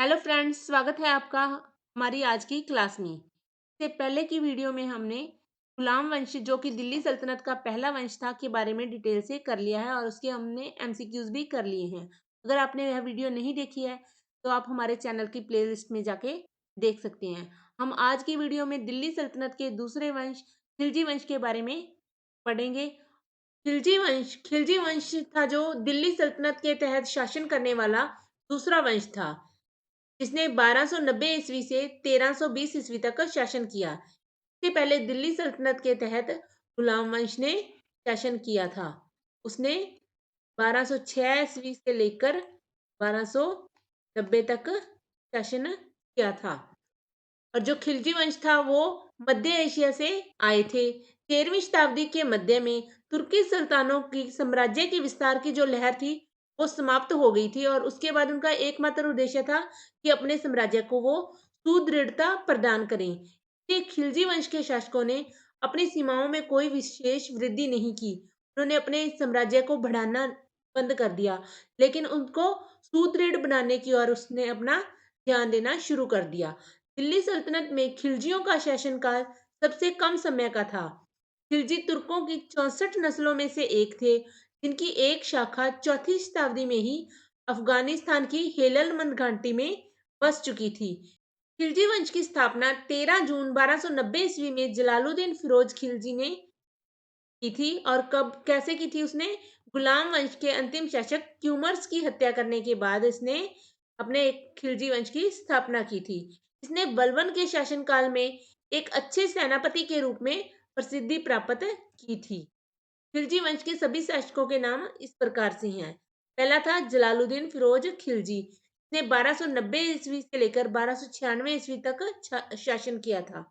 Hello friends, स्वागत है आपका हमारी आज की क्लास में। इससे पहले की वीडियो में हमने गुलाम वंश जो कि दिल्ली सल्तनत का पहला वंश था के बारे में डिटेल से कर लिया है और उसके हमने एमसीक्यूज भी कर लिए हैं। अगर आपने यह वीडियो नहीं देखी है तो आप हमारे चैनल की प्लेलिस्ट में जाके देख सकते हैं। हम आज की वीडियो में दिल्ली सल्तनत के दूसरे वंश खिलजी वंश के बारे में पढ़ेंगे। खिलजी वंश था जो दिल्ली सल्तनत के तहत शासन करने वाला दूसरा वंश था, जिसने 1290 ईस्वी से 1320 ईस्वी तक शासन किया। इससे पहले दिल्ली सल्तनत के तहत गुलाम वंश ने शासन किया था। उसने 1206 ईस्वी से लेकर 1290 तक शासन किया था। और जो खिलजी वंश था वो मध्य एशिया से आए थे। 13वीं शताब्दी के मध्य में तुर्की सुल्तानों की साम्राज्य के विस्तार की जो लहर थी वो समाप्त हो गई थी और उसके बाद उनका एकमात्र उद्देश्य था कि अपने साम्राज्य को वो सुदृढ़ता प्रदान करें। ये खिलजी वंश के शासकों ने अपनी सीमाओं में कोई विशेष वृद्धि नहीं की। उन्होंने अपने साम्राज्य को बढ़ाना बंद कर दिया, लेकिन उनको सुदृढ़ बनाने की ओर उसने अपना ध्यान देना शुरू कर दिया। दिल्ली सल्तनत में खिलजियों का शासनकाल सबसे कम समय का था। खिलजी तुर्कों की 64 नस्लों में से एक थे, जिनकी एक शाखा चौथी शताब्दी में ही अफगानिस्तान की हेललमंद घाटी में बस चुकी थी। खिलजी वंश की स्थापना 13 जून 1290 ईस्वी में जलालुद्दीन फिरोज खिलजी ने की थी। और कब कैसे की थी उसने? गुलाम वंश के अंतिम शासक क्यूमर्स की हत्या करने के बाद इसने अपने खिलजी वंश की स्थापना की थी। इसने बलबन के शासनकाल में एक अच्छे सेनापति के रूप में प्रसिद्धि प्राप्त की थी। खिलजी वंश के सभी शासकों के नाम इस प्रकार से हैं। पहला था जलालुद्दीन फिरोज खिलजी। इसने 1290 ईस्वी से लेकर 1296 ईस्वी तक शासन किया था।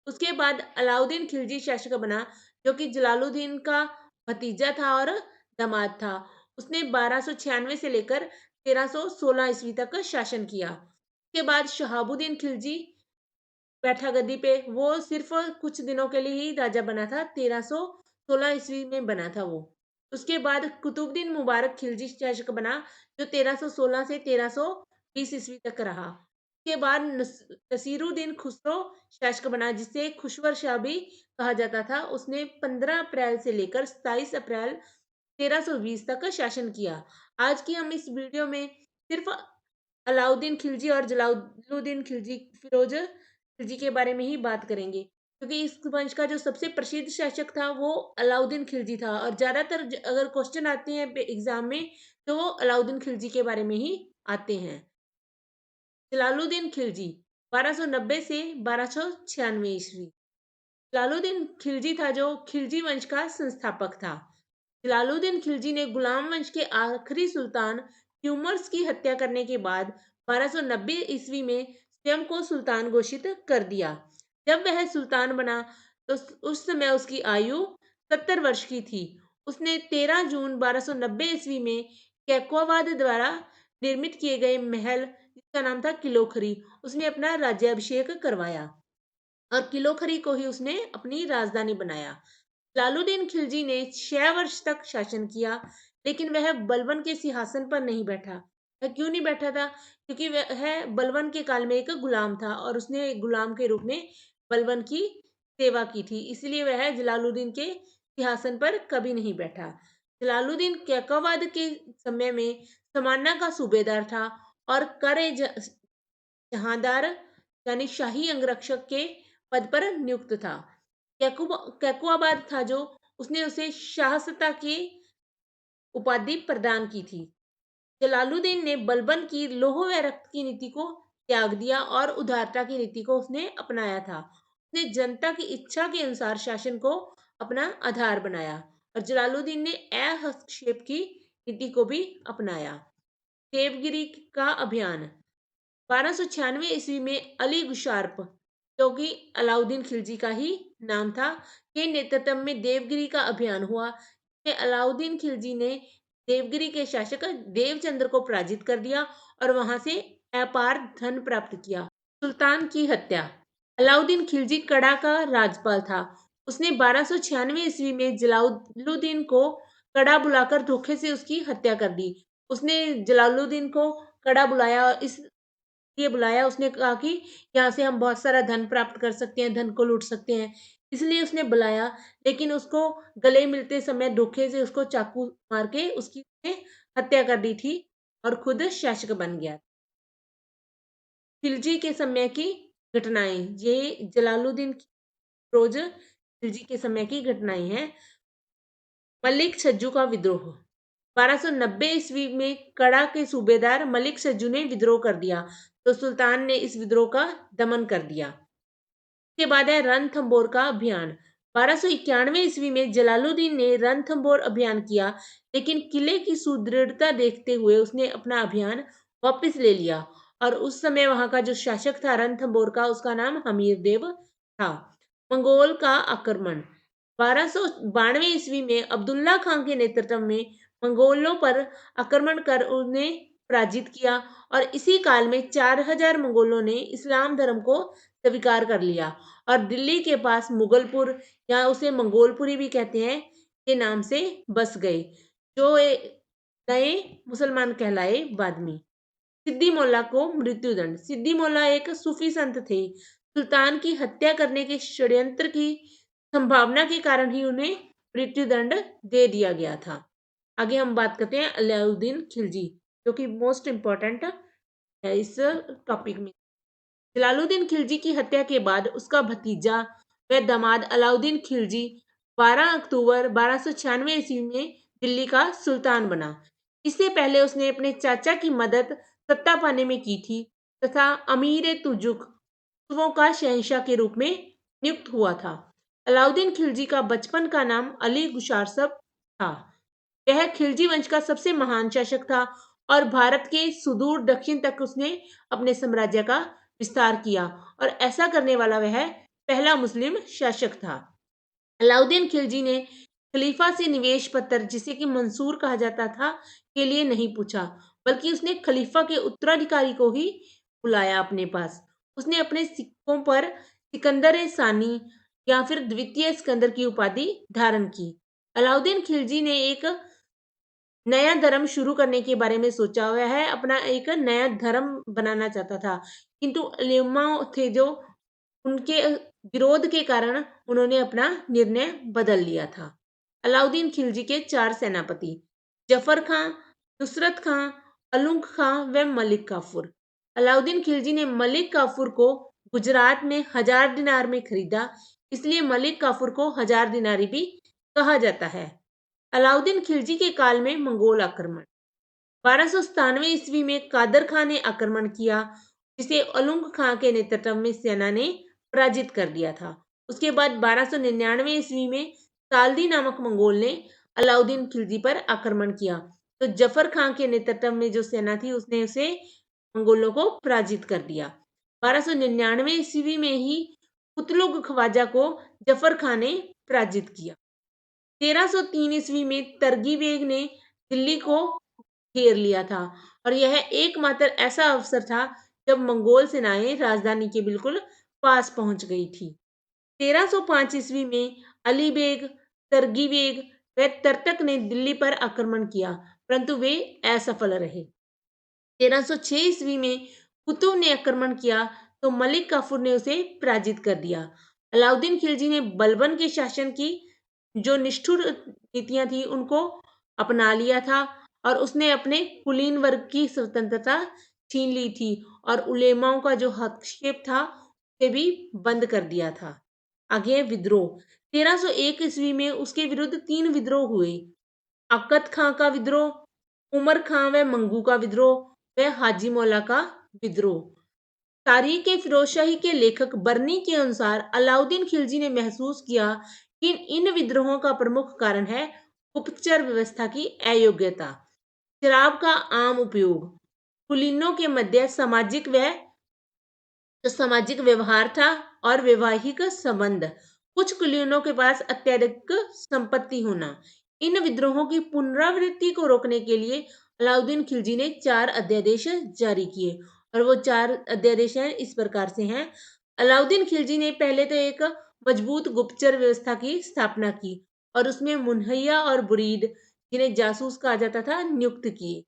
उसके बाद अलाउद्दीन खिलजी शासक बना, जो कि जलालुद्दीन का भतीजा था और दामाद था। उसने 1296 से लेकर 1316 ईस्वी तक शासन किया। उसके बाद शहाबुद्दीन खिलजी बैठा गद्दी पे। वो सिर्फ कुछ दिनों के लिए ही राजा बना था। 1316 ईस्वी में बना था वो। उसके बाद कुतुबुद्दीन मुबारक खिलजी शासक बना, जो 1316 से 1320 ईस्वी तक रहा। उसके बाद नसीरुद्दीन खुसरो शासक बना, जिसे खुशवर शाह भी कहा जाता था। उसने 15 अप्रैल से लेकर 27 अप्रैल 1320 तक शासन किया। आज की हम इस वीडियो में सिर्फ अलाउद्दीन खिलजी और जलालुद्दीन खिलजी फिरोज खिलजी के बारे में ही बात करेंगे, क्योंकि इस वंश का जो सबसे प्रसिद्ध शासक था वो अलाउद्दीन खिलजी था। और ज्यादातर अगर क्वेश्चन आते हैं एग्जाम में तो वो अलाउद्दीन खिलजी के बारे में ही आते हैं। जलालुद्दीन खिलजी 1290 से 1296 ईस्वी। जलालुद्दीन खिलजी था जो खिलजी वंश का संस्थापक था। जलालुद्दीन खिलजी ने गुलाम वंश के आखिरी सुल्तान ट्यूमर्स की हत्या करने के बाद 1290 ईस्वी में स्वयं को सुल्तान घोषित कर दिया। जब वह सुल्तान बना तो उस समय उसकी आयु 70 वर्ष की थी। उसने 13 जून 1290 ईस्वी में कैकवाबाद द्वारा निर्मित किए गए महल, जिसका नाम था किलोखरी, उसने अपना राज्याभिषेक करवाया और किलोखरी को ही उसने अपनी राजधानी बनाया। जलालुद्दीन खिलजी ने 6 वर्ष तक शासन किया, लेकिन वह बलबन के सिंहासन पर नहीं बैठा। वह क्यों नहीं बैठा था? क्योंकि वह बलबन के काल में एक गुलाम था और उसने एक गुलाम के रूप में बलबन की सेवा की थी, इसलिए वह जलालुद्दीन के सिंहासन पर कभी नहीं बैठा। जलालुद्दीन कैकवाद के समय में समाना का सूबेदार था और करे जहांदार यानी शाही अंगरक्षक के पद पर नियुक्त था। कैकुआबाद था जो उसने उसे शाहसता की उपाधि प्रदान की थी। जलालुद्दीन ने बलबन की लौह व रक्त की नीति को त्याग दिया और उदारता की नीति को उसने अपनाया था। उसने जनता की इच्छा के अनुसार शासन को अपना आधार बनाया और जलालुद्दीन ने अहस्तक्षेप की नीति को भी अपनाया। देवगिरी का अभियान 1296 ईस्वी में अली गुशार्प, जो कि अलाउद्दीन खिलजी का ही नाम था, के नेतृत्व में देवगिरी का अभियान हुआ। इसमें अलाउद्दीन खिलजी ने देवगिरी के शासक देवचंद्र को पराजित कर दिया और वहां से अपार धन प्राप्त किया। सुल्तान की हत्या। अलाउद्दीन खिलजी कड़ा का राज्यपाल था। उसने 1296 ईस्वी में जलालुद्दीन को कड़ा बुलाकर धोखे से उसकी हत्या कर दी। उसने जलालुद्दीन को कड़ा बुलाया और इस लिए बुलाया। उसने कहा कि यहाँ से हम बहुत सारा धन प्राप्त कर सकते हैं, धन को लूट सकते हैं, इसलिए उसने बुलाया। लेकिन उसको गले मिलते समय धोखे से उसको चाकू मार के उसकी उसने हत्या कर दी थी और खुद शासक बन गया। खिलजी के समय की घटनाएं, ये जलालुद्दीन फिरोज खिलजी के समय की घटनाएं हैं। मलिक छज्जू का विद्रोह 1290 ईस्वी में कड़ा के सूबेदार मलिक छज्जू ने विद्रोह कर दिया, तो सुल्तान ने इस विद्रोह का दमन कर दिया। इसके बाद है रणथंभौर का अभियान। 1291 ईस्वी में जलालुद्दीन ने रणथंभौर अभियान किया, लेकिन किले की सुदृढ़ता देखते हुए उसने अपना अभियान वापस ले लिया। और उस समय वहां का जो शासक था रणथंभौर का, उसका नाम हमीर देव था। मंगोल का आक्रमण 1292 ईस्वी में अब्दुल्ला खान के नेतृत्व में मंगोलों पर आक्रमण कर उन्हें पराजित किया, और इसी काल में 4000 मंगोलों ने इस्लाम धर्म को स्वीकार कर लिया और दिल्ली के पास मुगलपुर, या उसे मंगोलपुरी भी कहते हैं, के नाम से बस गए, जो नए मुसलमान कहलाए बाद में। सिद्दी मोल्ला को मृत्युदंड। सिद्दी मोल्ला एक सूफी संत थे। सुल्तान की हत्या करने के षड्यंत्र की संभावना के कारण ही उन्हें मृत्युदंड दे दिया गया था। आगे हम बात करते हैं अलाउद्दीन खिलजी, जो कि मोस्ट इंपॉर्टेंट है इस टॉपिक में। जलालुद्दीन खिलजी की हत्या के बाद उसका भतीजा व दामाद अलाउद्दीन खिलजी 12 अक्टूबर 1296 ईस्वी में दिल्ली का सुल्तान बना। इससे पहले उसने अपने चाचा की मदद सत्ता पाने में की थी तथा अमीर तुजुक का शहंशाह के रूप में नियुक्त हुआ था। अलाउद्दीन खिलजी का बचपन का नाम अली गुशारसप था। वह खिलजी वंश का सबसे महान शासक था और भारत के सुदूर दक्षिण तक उसने अपने साम्राज्य का विस्तार किया, और ऐसा करने वाला वह पहला मुस्लिम शासक था। अलाउद्दीन खिलजी ने खलीफा से निवेश पत्र, जिसे कि मंसूर कहा जाता था, के लिए नहीं पूछा, बल्कि उसने खलीफा के उत्तराधिकारी को ही बुलाया अपने पास। उसने अपने सिक्कों पर सिकंदर ए सानी या फिर द्वितीय सिकंदर की उपाधि धारण की। अलाउद्दीन खिलजी ने एक नया धर्म शुरू करने के बारे में सोचा हुआ है, अपना एक नया धर्म बनाना चाहता था, किंतु उलेमा थे जो उनके विरोध के कारण उन्होंने अपना निर्णय बदल लिया था। अलाउद्दीन खिलजी के 4 सेनापति जफर खां, नुसरत खां, अलुग खां व मलिक काफूर। अलाउद्दीन खिलजी ने मलिक काफूर को गुजरात में 1000 दिनार में खरीदा, इसलिए मलिक काफूर को 1000 दिनारी भी कहा जाता है। अलाउद्दीन खिलजी के काल में मंगोल आक्रमण 1297 ईस्वी में कादर खान ने आक्रमण किया, जिसे उलुग खां के नेतृत्व में सेना ने पराजित कर दिया था। उसके बाद 1299 ईस्वी में साल्दी नामक मंगोल ने अलाउद्दीन खिलजी पर आक्रमण किया, तो जफर खां के नेतृत्व में जो सेना थी उसने उसे मंगोलों को पराजित कर दिया। 1299 ईस्वी में ही कुतलुग ख्वाजा को जफर खां ने पराजित किया। 1303 ईस्वी में तरगी बेग ने दिल्ली को घेर लिया था, और यह एकमात्र ऐसा अवसर था जब मंगोल सेनाएं राजधानी के बिल्कुल पास पहुंच गई थी। 1305 ईस्वी में अली बेग, तरगी बेग व तरतक ने दिल्ली पर आक्रमण किया, परंतु वे असफल रहे। 1306 ईस्वी में कुतुब ने आक्रमण किया, तो मलिक काफूर ने उसे पराजित कर दिया। अलाउद्दीन खिलजी ने बलबन के शासन की जो निष्ठुर नीतियां थी उनको अपना लिया था, और उसने अपने कुलीन वर्ग की स्वतंत्रता छीन ली थी, और उलेमाओं का जो हस्तक्षेप था उसे भी बंद कर दिया था। आगे विद्रोह 1301 ईस्वी में उसके विरुद्ध 3 विद्रोह हुए। अकत खां का विद्रोह, उमर खां व मंगू का विद्रोह व हाजी मौला का विद्रोह। तारीख फिरोज शाही के लेखक बर्नी के अनुसार अलाउद्दीन खिलजी ने महसूस किया कि इन विद्रोहों का प्रमुख कारण है गुप्तचर व्यवस्था की अयोग्यता, शराब का आम उपयोग, कुलीनों के मध्य सामाजिक व्यवहार था और वैवाहिक संबंध, कुछ कुलीनों के पास अत्यधिक संपत्ति होना। इन विद्रोहों की पुनरावृत्ति को रोकने के लिए अलाउद्दीन खिलजी ने 4 अध्यादेश जारी किए, और वो 4 अध्यादेश हैं इस प्रकार से हैं। अलाउद्दीन खिलजी ने पहले तो एक मजबूत गुप्तचर व्यवस्था की स्थापना की, और उसमें मुन्हैया और बुरीद, जिन्हें जासूस कहा जाता था, नियुक्त किए।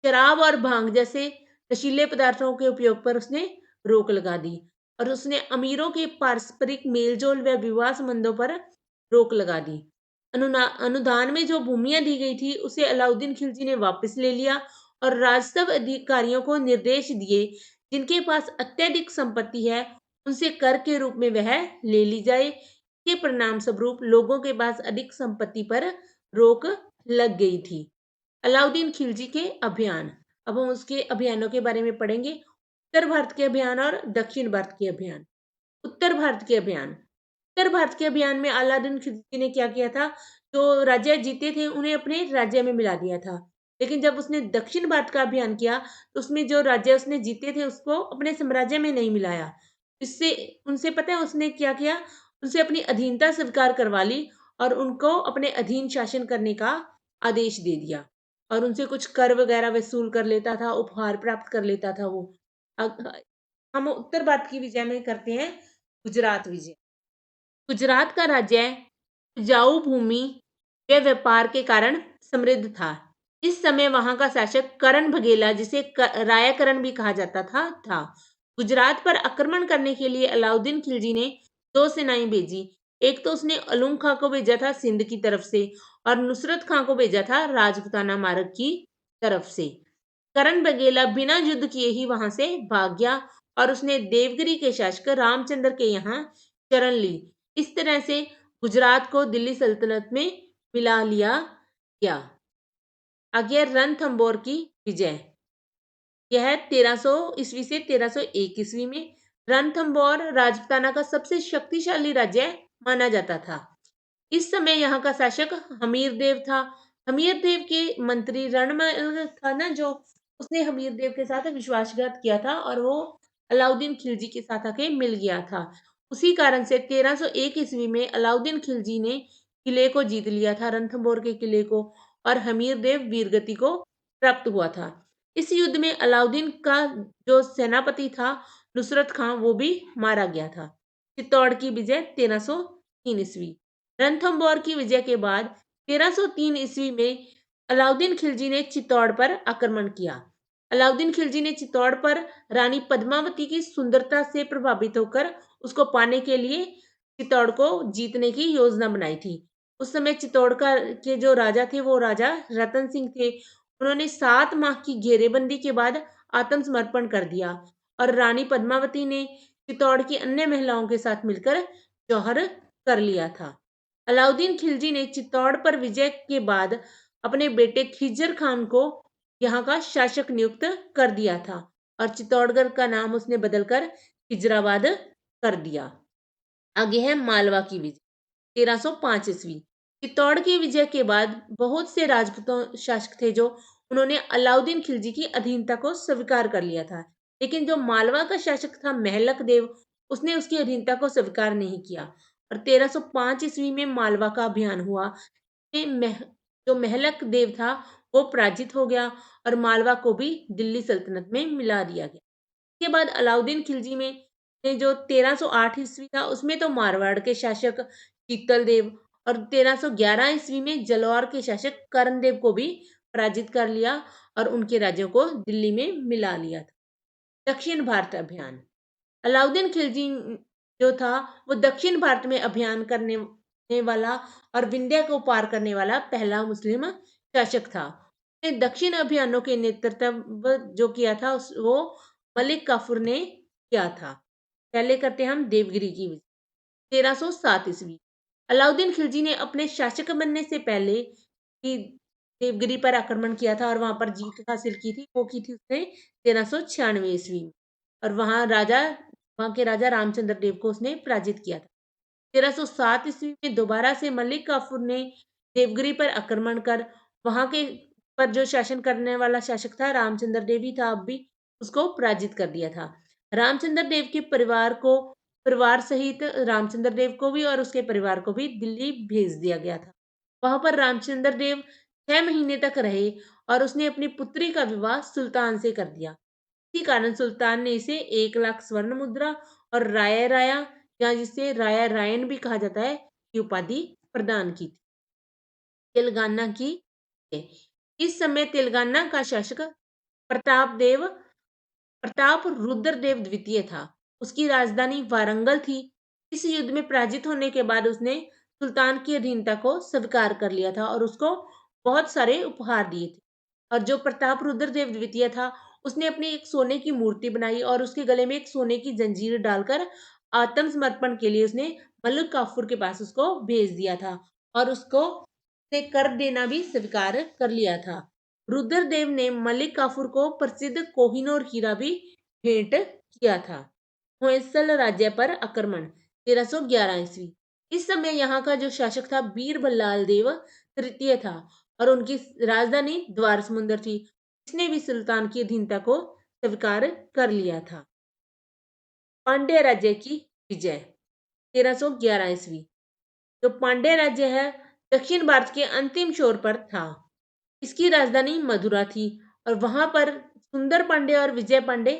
शराब और भांग जैसे नशीले पदार्थों के उपयोग पर उसने रोक लगा दी और उसने अमीरों के पारस्परिक मेल-जोल व विवाह संबंधों पर रोक लगा दी। अनुदान में जो भूमियाँ दी गई थी, उसे अलाउद्दीन खिलजी ने वापस ले लिया और राजस्व अधिकारियों को निर्देश दिए, जिनके पास अत्यधिक संपत्ति है, उनसे कर के रूप में वह ले ली जाए। के परिणाम स्वरूप लोगों के पास अधिक संपत्ति पर रोक लग गई थी। अलाउद्दीन खिलजी के अभियान। अब हम उसके अभियानों के बारे में पढ़ेंगे। उत्तर भारत के अभियान और दक्षिण भारत के अभियान। उत्तर भारत के अभियान। उत्तर भारत के अभियान में अलाउद्दीन खिलजी ने क्या किया था, जो राज्य जीते थे उन्हें अपने राज्य में मिला दिया था। लेकिन जब उसने दक्षिण भारत का अभियान किया, तो उसमें जो राज्य उसने जीते थे उसको अपने साम्राज्य में नहीं मिलाया। इससे उनसे पता है उसने क्या किया? उनसे अपनी अधीनता स्वीकार करवा ली और उनको अपने अधीन शासन करने का आदेश दे दिया और उनसे कुछ कर वगैरह वसूल कर लेता था, उपहार प्राप्त कर लेता था वो। अग हम उत्तर भारत की विजय में करते हैं गुजरात विजय। गुजरात का राज्य उपजाऊ भूमि व व्यापार के कारण समृद्ध था। इस समय वहां का शासक करण बघेला, जिसे रायाकरण भी कहा जाता था। गुजरात पर आक्रमण करने के लिए अलाउद्दीन खिलजी ने दो सेनाएं भेजी। एक तो उसने अलूम खां को भेजा था सिंध की तरफ से और नुसरत खां को भेजा था राजपुताना मार्ग की तरफ से। करण बघेला बिना युद्ध किए ही वहां से भाग गया और उसने देवगिरी के शासक रामचंद्र के यहाँ शरण ली। इस तरह से गुजरात को दिल्ली सल्तनत में मिला लिया गया। आगे रणथंभौर की विजय। यह 1300 ईस्वी से 1301 ईस्वी में रणथंभौर राजपुताना का सबसे शक्तिशाली राज्य माना जाता था। इस समय यहाँ का शासक हमीर देव था। हमीर देव के मंत्री रणमल था ना, जो उसने हमीर देव के साथ विश्वासघात किया था और वो अलाउद्दीन खिलजी के साथ आके मिल गया था। उसी कारण से 1301 ईस्वी में अलाउद्दीन खिलजी ने किले को जीत लिया था, रणथंभौर के किले को, और हमीर देव वीरगति को प्राप्त हुआ था। इस युद्ध में अलाउद्दीन का जो सेनापति था नुसरत खां, वो भी मारा गया था। चित्तौड़ की विजय 1303 ईस्वी। रणथंभौर की विजय के बाद 1303 ईस्वी में अलाउद्दीन खिलजी ने चित्तौड़ पर आक्रमण किया। अलाउद्दीन खिलजी ने चित्तौड़ पर रानी पद्मावती की सुंदरता से प्रभावित होकर उसको पाने के लिए चित्तौड़ को जीतने की योजना बनाई थी। उस समय चित्तौड़ का के जो राजा थे वो राजा रतन सिंह थे। उन्होंने 7 माह की घेरेबंदी के बाद आत्मसमर्पण कर दिया और रानी पद्मावती ने चित्तौड़ की अन्य महिलाओं के साथ मिलकर जौहर कर लिया था। अलाउद्दीन खिलजी ने चित्तौड़ पर विजय के बाद अपने बेटे खिज्जर खान को यहाँ का शासक नियुक्त कर दिया था और चित्तौड़गढ़ का नाम उसने बदलकर खिजराबाद कर दिया। आगे है मालवा की विजय 1305 ईस्वी। चित्तौड़ की विजय के बाद बहुत से राजपूतों शासक थे जो उन्होंने अलाउद्दीन खिलजी की अधीनता को स्वीकार कर लिया था। लेकिन जो मालवा का शासक था महलक देव, उसने उसकी अधीनता को स्वीकार नहीं किया और 1305 ईस्वी में मालवा का अभियान हुआ। जो महलक देव था वो पराजित हो गया और मालवा को भी दिल्ली सल्तनत में मिला दिया गया। इसके बाद अलाउद्दीन खिलजी में ने जो 1308 ईस्वी था उसमें तो मारवाड़ के शासक शीतल देव और 1311 ईस्वी में जलौर के शासक कर्ण देव को भी पराजित कर लिया और उनके राज्यों को दिल्ली में मिला लिया था। दक्षिण भारत अभियान। अलाउद्दीन खिलजी जो था वो दक्षिण भारत में अभियान करने वाला और विंध्य को पार करने वाला पहला मुस्लिम शासक था। उसने दक्षिण अभियानों के नेतृत्व जो किया था वो मलिक काफूर ने किया था। पहले करते हैं हम देवगिरी की विजय 1307 ईस्वी। अलाउद्दीन खिलजी ने अपने शासक बनने से पहले ही देवगिरी पर आक्रमण किया था और वहां पर जीत हासिल की थी। वो की थी उसने 1396 ईस्वी में और वहां के राजा रामचंद्र देव को उसने पराजित किया था। 1307 ईस्वी में दोबारा से मलिक काफूर ने देवगिरी पर आक्रमण कर वहां के पर जो शासन करने वाला शासक था रामचंद्र देव ही था, अब भी उसको पराजित कर दिया था। रामचंद्र देव के परिवार सहित रामचंद्र देव को भी और उसके परिवार को भी दिल्ली भेज दिया गया था। वहां पर रामचंद्र देव 6 महीने तक रहे और उसने अपनी पुत्री का विवाह सुल्तान से कर दिया। इसी कारण सुल्तान ने इसे 1 लाख स्वर्ण मुद्रा और राया या जिसे राया रायन भी कहा जाता है की उपाधि प्रदान की थी। तेलंगाना की इस समय तेलंगाना का शासक प्रताप देव प्रताप रुद्रदेव द्वितीय था। उसकी राजधानी वारंगल थी। इस युद्ध में पराजित होने के बाद उसने सुल्तान की अधीनता को स्वीकार कर लिया था और उसको बहुत सारे उपहार दिए थे। और जो प्रताप रुद्रदेव द्वितीय था, उसने अपनी एक सोने की मूर्ति बनाई और उसके गले में एक सोने की जंजीर डालकर आत्मसमर्पण के लिए उसने मलिक काफूर के पास उसको भेज दिया था और उसको से कर देना भी स्वीकार कर लिया था। रुद्रदेव ने मलिक काफूर को प्रसिद्ध कोहिनूर हीरा भी भेंट किया था। होयसल राज्य पर आक्रमण 1311 ईस्वी। इस समय यहाँ का जो शासक था बीरबल देव तृतीय था और उनकी राजधानी द्वार समुंदर थी। इसने भी सुल्तान की अधीनता को स्वीकार कर लिया था। पांड्य राज्य की विजय 1311 ईस्वी। जो पांड्य राज्य है, दक्षिण भारत के अंतिम छोर पर था। इसकी राजधानी मथुरा थी और वहां पर सुंदर पांडे और विजय पांडे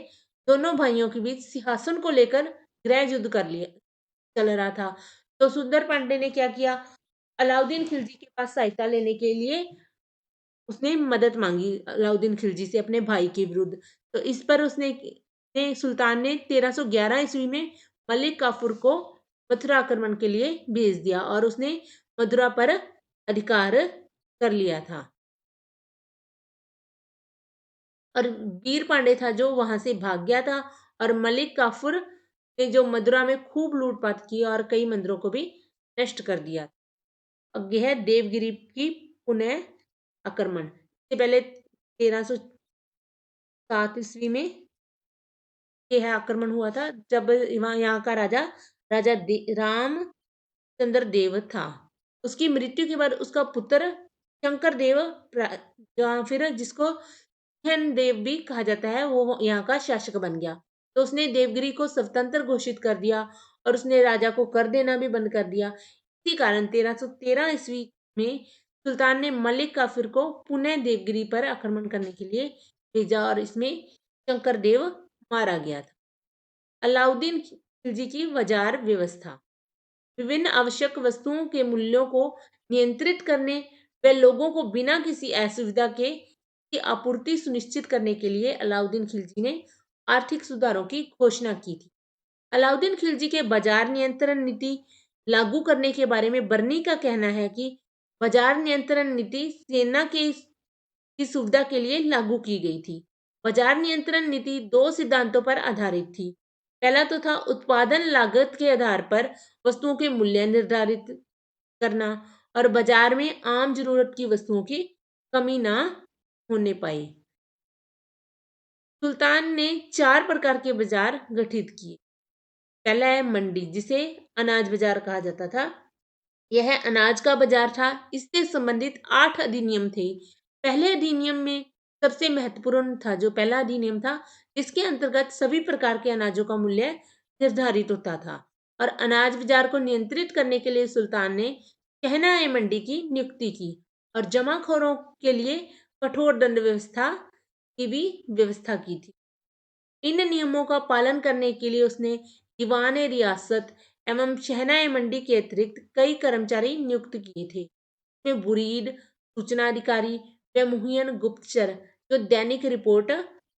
दोनों भाइयों के बीच सिंहासन को लेकर गृह युद्ध कर लिया चल रहा था। तो सुंदर पांडे ने क्या किया, अलाउद्दीन खिलजी के पास सहायता लेने के लिए उसने मदद मांगी अलाउद्दीन खिलजी से अपने भाई के विरुद्ध। तो इस पर सुल्तान ने 1311 ईस्वी में मलिक काफूर को मथुरा आक्रमण के लिए भेज दिया और उसने मथुरा पर अधिकार कर लिया था। और वीर पांडे था जो वहां से भाग गया था और मलिक काफूर ने जो मथुरा में खूब लूटपाट की और कई मंदिरों को भी नष्ट कर दिया। अब यह है देवगिरी की पुनः आक्रमण। इससे पहले 1307 ईस्वी में यह आक्रमण हुआ था जब वहाँ यहाँ का राजा राजा रामचंद्र देव था। उसकी मृत्यु के बाद उसका पुत्र शंकर देव या फिर जिसको देव भी कहा जाता है, वो यहाँ का शासक बन गया। तो उसने देवगिरी को स्वतंत्र घोषित कर दिया और उसने राजा को कर देना भी बंद कर दिया। इसी कारण 1313 ईस्वी में सुल्तान ने मलिक काफिर को पुनः देवगिरी पर आक्रमण करने के लिए भेजा और इसमें शंकर देव मारा गया था। अलाउद्दीन खिलजी की बाजार व्यवस्था। विभिन्न आवश्यक वस्तुओं के मूल्यों को नियंत्रित करने व लोगों को बिना किसी असुविधा के की आपूर्ति सुनिश्चित करने के लिए अलाउद्दीन खिलजी ने आर्थिक सुधारों की घोषणा की थी। अलाउद्दीन खिलजी के बाजार नियंत्रण नीति लागू करने के बारे में बर्नी का कहना है कि बाजार नियंत्रण नीति सेना के की सुविधा के लिए लागू की गई थी। बाजार नियंत्रण नीति दो सिद्धांतों पर आधारित थी। पहला तो था उत्पादन लागत के आधार पर वस्तुओं के मूल्य निर्धारित करना और बाजार में आम जरूरत की वस्तुओं की कमी ना होने पाई। सुल्तान ने 4 प्रकार के बाजार गठित किए। पहला है मंडी, जिसे अनाज बाजार कहा जाता था। यह अनाज का बाजार था। इससे संबंधित 8 अधिनियम थे। पहले अधिनियम में सबसे महत्वपूर्ण था जो पहला अधिनियम था, इसके अंतर्गत सभी प्रकार के अनाजों का मूल्य निर्धारित होता था और अनाज बाजार को नियंत्रित करने के लिए सुल्तान ने कहना मंडी की नियुक्ति की और जमाखोरों के लिए कठोर दंड व्यवस्था की भी व्यवस्था की थी। इन नियमों का पालन करने के लिए उसने दीवान रियासत एवं शहनाई मंडी के अतिरिक्त कई कर्मचारी नियुक्त किए थे। इसमें बुरीद, सूचना अधिकारी व मुहियन गुप्तचर जो दैनिक रिपोर्ट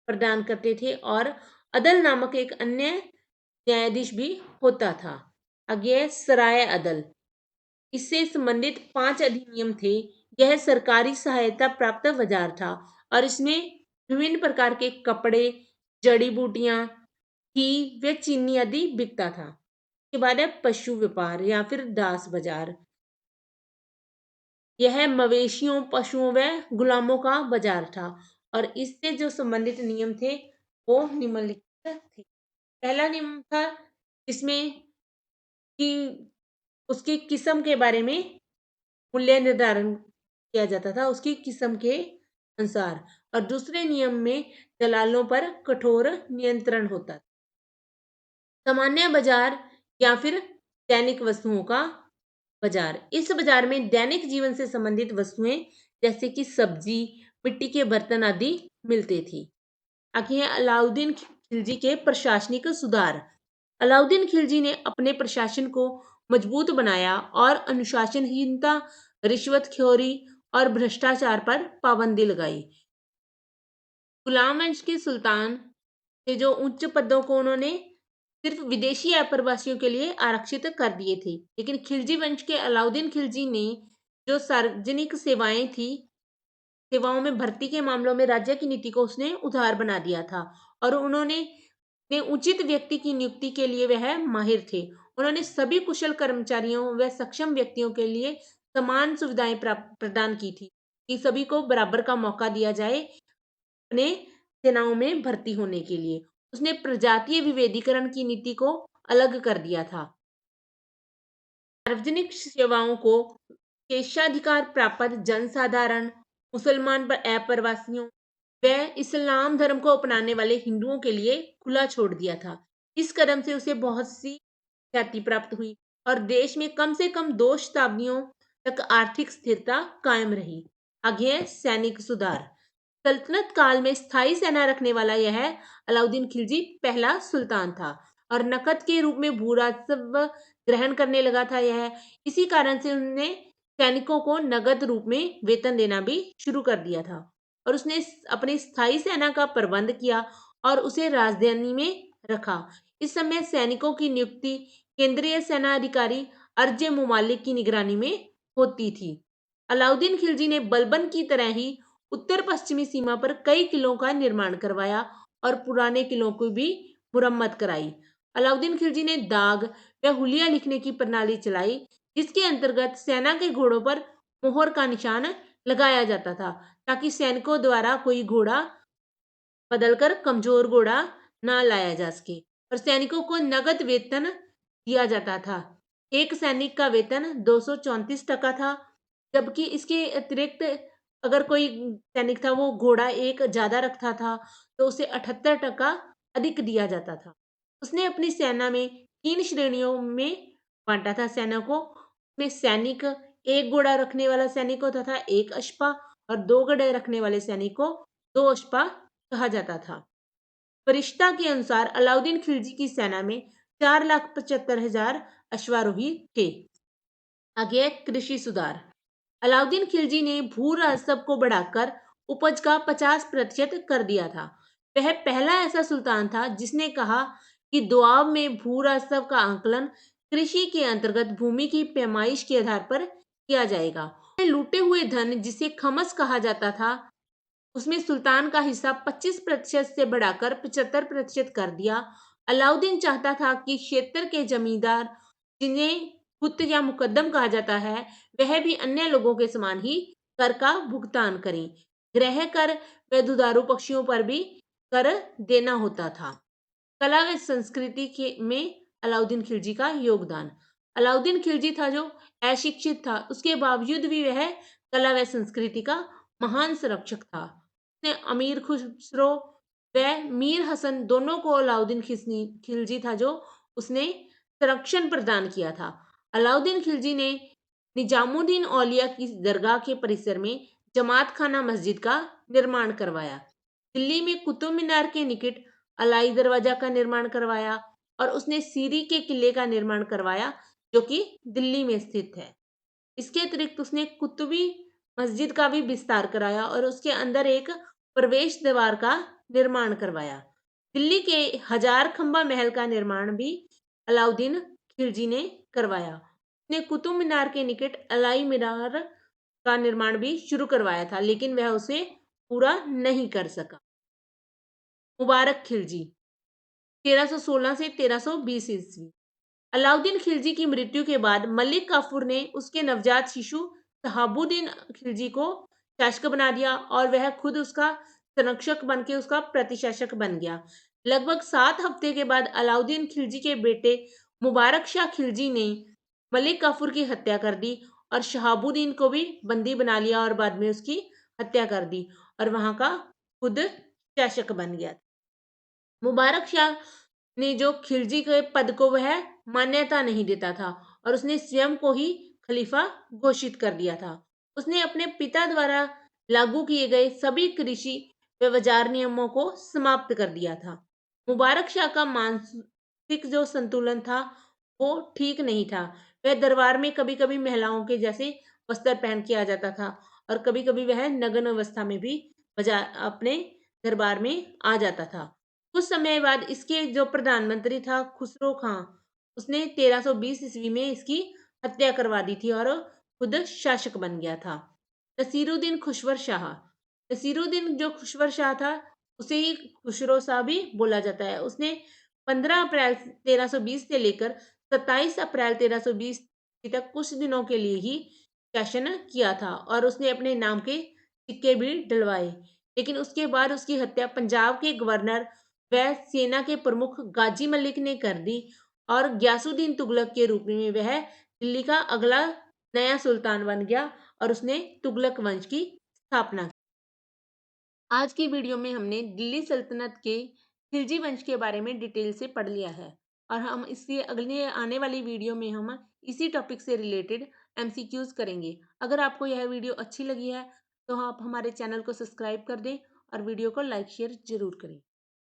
प्रदान करते थे और अदल नामक एक अन्य न्यायाधीश भी होता था। आगे सराय अदल, इससे संबंधित 5 अधिनियम थे। यह सरकारी सहायता प्राप्त बाजार था और इसमें विभिन्न प्रकार के कपड़े, जड़ी बूटियां, घी व चीनी आदि बिकता था। इसके बाद है पशु व्यापार या फिर दास बाजार। यह मवेशियों, पशुओं व गुलामों का बाजार था और इससे जो संबंधित नियम थे वो निम्नलिखित थे। पहला नियम था इसमें कि उसकी किस्म के बारे में मूल्य निर्धारण किया जाता था उसकी किस्म के अनुसार और दूसरे नियम में दलालों पर कठोर नियंत्रण होता था। सामान्य बाजार या फिर दैनिक वस्तुओं का बाजार। इस बाजार में दैनिक जीवन से संबंधित वस्तुएं जैसे कि सब्जी, मिट्टी के बर्तन आदि मिलते थे। आगे है अलाउद्दीन खिलजी के प्रशासनिक सुधार। अलाउद्दीन खिलजी ने अपने प्रशासन को मजबूत बनाया और अनुशासनहीनता, रिश्वतखोरी और भ्रष्टाचार पर पाबंदी लगाई। गुलाम वंश के सुल्तान के जो उच्च पदों को उन्होंने सिर्फ विदेशी अप्रवासियों के लिए आरक्षित कर दिए थे। लेकिन खिलजी वंश के अलाउद्दीन खिलजी ने जो सार्वजनिक सेवाएं थी, सेवाओं में भर्ती के मामलों में राज्य की नीति को उसने उदार बना दिया था और उन्होंने उचित व्यक्ति की नियुक्ति के लिए वह माहिर थे। उन्होंने सभी कुशल कर्मचारियों व सक्षम व्यक्तियों के लिए समान सुविधाएं प्रदान की थी कि सभी को बराबर का मौका दिया जाए अपने सेनाओं में भर्ती होने के लिए। उसने प्रजातीय विभेदीकरण की नीति को अलग कर दिया था। सार्वजनिक सेवाओं को विशेषाधिकार प्राप्त जनसाधारण, मुसलमान अप्रवासियों व इस्लाम धर्म को अपनाने वाले हिंदुओं के लिए खुला छोड़ दिया था। इस कदम से उसे बहुत सी ख्याति प्राप्त हुई और देश में कम से कम 2 शताब्दियों तक आर्थिक स्थिरता कायम रही। आगे है सैनिक सुधार। सल्तनत काल में स्थायी सेना रखने वाला यह अलाउद्दीन खिलजी पहला सुल्तान था और नकद के रूप में भू राजस्व ग्रहण करने लगा था यह। इसी कारण से उन्होंने सैनिकों को नगद रूप में वेतन देना भी शुरू कर दिया था और उसने अपनी स्थायी सेना का प्रबंध किया और उसे राजधानी में रखा। इस समय सैनिकों की नियुक्ति केंद्रीय सेना अधिकारी अर्ज मुमालिक की निगरानी में होती थी। अलाउद्दीन खिलजी ने बलबन की तरह ही उत्तर पश्चिमी सीमा पर कई किलों का निर्माण करवाया और पुराने किलों की भी मुरम्मत कराई। अलाउद्दीन खिलजी ने दाग व हुलिया लिखने की प्रणाली चलाई, जिसके अंतर्गत सेना के घोड़ों पर मोहर का निशान लगाया जाता था ताकि सैनिकों द्वारा कोई घोड़ा बदलकर कमजोर घोड़ा ना लाया जा सके। और सैनिकों को नगद वेतन दिया जाता था। एक सैनिक का वेतन 234 टका था, जबकि इसके अतिरिक्त अगर कोई सैनिक था वो घोड़ा एक ज्यादा रखता था तो उसे 78 टका अधिक दिया जाता था। उसने अपनी सेना में 3 श्रेणियों में बांटा था सेना को। उसमें सैनिक, एक घोड़ा रखने वाला सैनिक होता था, एक अश्पा, और 2 घोड़े रखने वाले सैनिक को 2 अश्पा कहा जाता था। फरिश्ता के अनुसार अलाउद्दीन खिलजी की सेना में 4,75,000 अश्वारोही थे। आगे है कृषि सुधार। अलाउद्दीन खिलजी ने भू राजस्व को बढ़ाकर उपज का 50% कर दिया था। वह पहला ऐसा सुल्तान था जिसने कहा कि दोआब में भू राजस्व का आंकलन कृषि के अंतर्गत भूमि की पैमाइश के आधार पर किया जाएगा। लूटे हुए धन, जिसे खमस कहा जाता था, उसमें सुल्तान का हिस्सा 25% से बढ़ाकर 75% कर दिया। अलाउद्दीन चाहता था कि क्षेत्र के जमींदार, जिन्हें खुत या मुकद्दम कहा जाता है, वह भी अन्य लोगों के समान ही कर का भुगतान करें। गृह कर व दुधारू पक्षियों पर भी कर देना होता था। कला व संस्कृति के में अलाउद्दीन खिलजी का योगदान। अलाउद्दीन खिलजी था जो अशिक्षित था, उसके बावजूद भी वह कला व संस्कृति का महान संरक्षक था। उसने अमीर खुसरो व मीर हसन दोनों को अलाउद्दीन खिलजी था जो उसने संरक्षण प्रदान किया था। अलाउद्दीन खिलजी ने निजामुद्दीन औलिया की दरगाह के परिसर में जमात खाना मस्जिद का निर्माण करवाया। दिल्ली में कुतुब मीनार के निकट अलाई दरवाजा का निर्माण करवाया और उसने सीरी के किले का निर्माण करवाया जो कि दिल्ली में स्थित है। इसके अतिरिक्त उसने कुतुबी मस्जिद का भी विस्तार कराया और उसके अंदर एक प्रवेश द्वार का निर्माण करवाया। दिल्ली के 1000 खंबा महल का निर्माण भी अलाउद्दीन खिलजी ने करवाया। उसने कुतुब मीनार के निकट अलाई मीनार का निर्माण भी शुरू करवाया था, लेकिन वह उसे पूरा नहीं कर सका। मुबारक खिलजी 1316 से 1320 ईस्वी। अलाउद्दीन खिलजी की मृत्यु के बाद मलिक काफूर ने उसके नवजात शिशु शहाबुद्दीन खिलजी को शासक बना दिया और वह खुद उसका संरक्षक बन के उसका प्रतिशासक बन गया। लगभग 7 हफ्ते के बाद अलाउद्दीन खिलजी के बेटे मुबारक शाह खिलजी ने मलिक काफूर की हत्या कर दी और शहाबुद्दीन को भी बंदी बना लिया और बाद में उसकी हत्या कर दी और वहां का खुद शासक बन गया। मुबारक शाह ने जो खिलजी के पद को वह मान्यता नहीं देता था और उसने स्वयं को ही खलीफा घोषित कर दिया था। उसने अपने पिता द्वारा लागू किए गए सभी कृषि व बाजार नियमों को समाप्त कर दिया था। मुबारक शाह का मानसिक जो संतुलन था वो ठीक नहीं था। वह दरबार में कभी-कभी महिलाओं के जैसे वस्त्र पहन के आ जाता था और कभी-कभी वह नग्न अवस्था में भी अपने दरबार में आ जाता था। कुछ समय बाद इसके जो प्रधानमंत्री था खुसरो खां, उसने 1320 ईस्वी में इसकी हत्या करवा दी थी और खुद शासक बन गया था। नसीरुद्दीन खुशवर शाह, नसीरुद्दीन जो खुशवर शाह था, उसे ही खुसरो शाह भी बोला जाता है। उसने 15 अप्रैल 1320 से लेकर 27 अप्रैल 1320 तक कुछ दिनों के लिए ही शासन किया था और उसने अपने नाम के सिक्के भी डलवाए। लेकिन उसके बाद उसकी हत्या पंजाब के गवर्नर व सेना के प्रमुख गाजी मलिक ने कर दी और ग्यासुद्दीन तुगलक के रूप में वह दिल्ली का अगला नया सुल्तान बन गया और उसने तुगलक वंश की स्थापना की। आज की वीडियो में हमने दिल्ली सल्तनत के खिलजी वंश के बारे में डिटेल से पढ़ लिया है और हम इससे अगले आने वाली वीडियो में हम इसी टॉपिक से रिलेटेड एमसीक्यूज करेंगे। अगर आपको यह वीडियो अच्छी लगी है तो आप हमारे चैनल को सब्सक्राइब कर दें और वीडियो को लाइक शेयर जरूर करें।